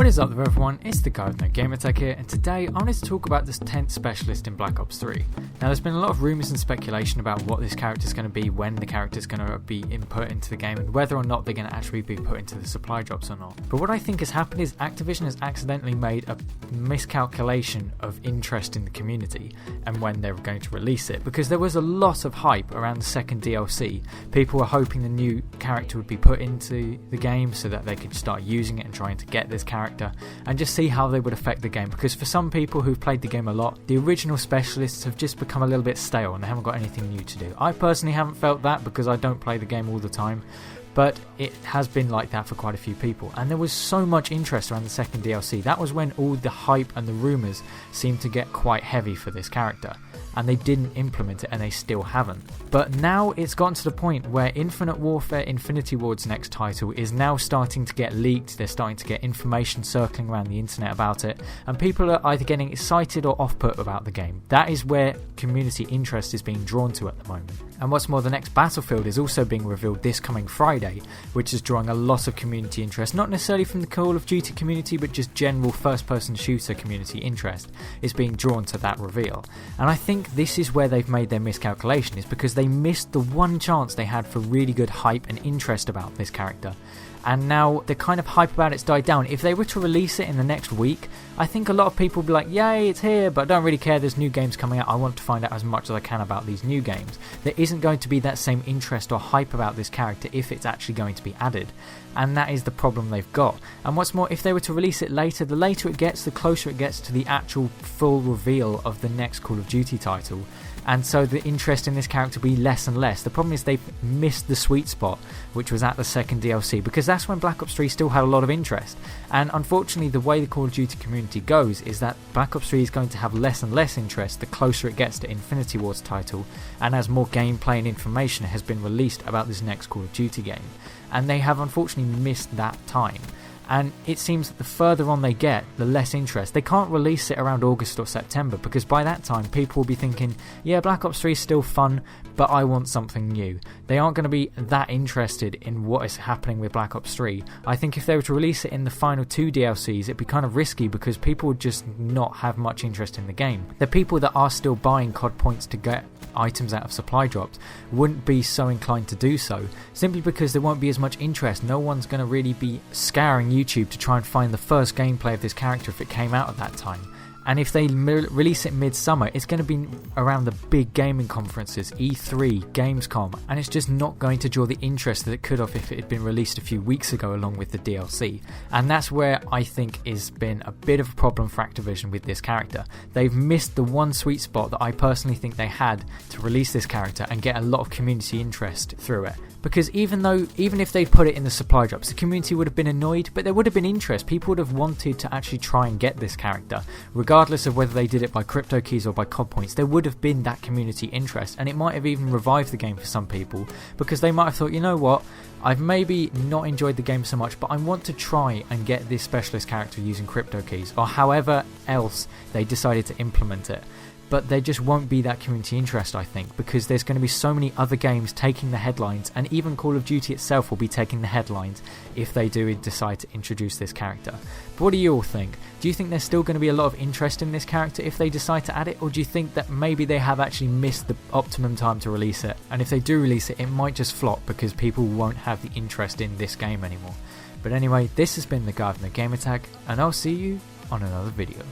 is up there everyone, it's the guy with no gamer tech here, and today I wanted to talk about this 10th specialist in Black Ops 3. Now there's been a lot of rumours and speculation about what this character is going to be, when the character is going to be input into the game, and whether or not they're going to actually be put into the supply drops or not. But what I think has happened is Activision has accidentally made a miscalculation of interest in the community and when they were going to release it, because there was a lot of hype around the second DLC. People were hoping the new character would be put into the game so that they could start using it and trying to get this character and just see how they would affect the game, because for some people who've played the game a lot, the original specialists have just become a little bit stale and they haven't got anything new to do. I personally haven't felt that because I don't play the game all the time, but it has been like that for quite a few people, and there was so much interest around the second DLC. That was when all the hype and the rumours seemed to get quite heavy for this character, and they didn't implement it, and they still haven't. But now it's gotten to the point where Infinite Warfare Infinity Ward's next title is now starting to get leaked. They're starting to get information circling around the internet about it, and people are either getting excited or off-put about the game. That is where community interest is being drawn to at the moment. And what's more, the next Battlefield is also being revealed this coming Friday, which is drawing a lot of community interest, not necessarily from the Call of Duty community, but just general first-person shooter community interest is being drawn to that reveal. And I think this is where they've made their miscalculation, is because they missed the one chance they had for really good hype and interest about this character. And now the kind of hype about it's died down. If they were to release it in the next week, I think a lot of people would be like, yay, it's here, but I don't really care, there's new games coming out, I want to find out as much as I can about these new games. There isn't going to be that same interest or hype about this character if it's actually going to be added. And that is the problem they've got. And what's more, if they were to release it later, the later it gets, the closer it gets to the actual full reveal of the next Call of Duty title. And so the interest in this character will be less and less. The problem is they've missed the sweet spot, which was at the second DLC, because that's when Black Ops 3 still had a lot of interest. And unfortunately, the way the Call of Duty community goes is that Black Ops 3 is going to have less and less interest the closer it gets to Infinity Ward's title, and as more gameplay and information has been released about this next Call of Duty game. And they have unfortunately missed that time. And it seems that the further on they get, the less interest. They can't release it around August or September, because by that time people will be thinking, yeah, Black Ops 3 is still fun, but I want something new. They aren't going to be that interested in what is happening with Black Ops 3. I think if they were to release it in the final two DLCs, it'd be kind of risky, because people would just not have much interest in the game. The people that are still buying COD points to get items out of supply drops wouldn't be so inclined to do so, simply because there won't be as much interest. No one's going to really be scouring YouTube to try and find the first gameplay of this character if it came out at that time. And if they release it mid-summer, it's going to be around the big gaming conferences, E3, Gamescom, and it's just not going to draw the interest that it could have if it had been released a few weeks ago along with the DLC. And that's where I think has been a bit of a problem for Activision with this character. They've missed the one sweet spot that I personally think they had to release this character and get a lot of community interest through it. Because even if they'd put it in the supply drops, the community would have been annoyed, but there would have been interest. People would have wanted to actually try and get this character, regardless of whether they did it by crypto keys or by COD points. There would have been that community interest, and it might have even revived the game for some people, because they might have thought, you know what, I've maybe not enjoyed the game so much, but I want to try and get this specialist character using crypto keys, or however else they decided to implement it. But there just won't be that community interest, I think, because there's going to be so many other games taking the headlines, and even Call of Duty itself will be taking the headlines if they do decide to introduce this character. But what do you all think? Do you think there's still going to be a lot of interest in this character if they decide to add it, or do you think that maybe they have actually missed the optimum time to release it, and if they do release it, it might just flop because people won't have the interest in this game anymore? But anyway, this has been the guy from the Gamer Tag, and I'll see you on another video.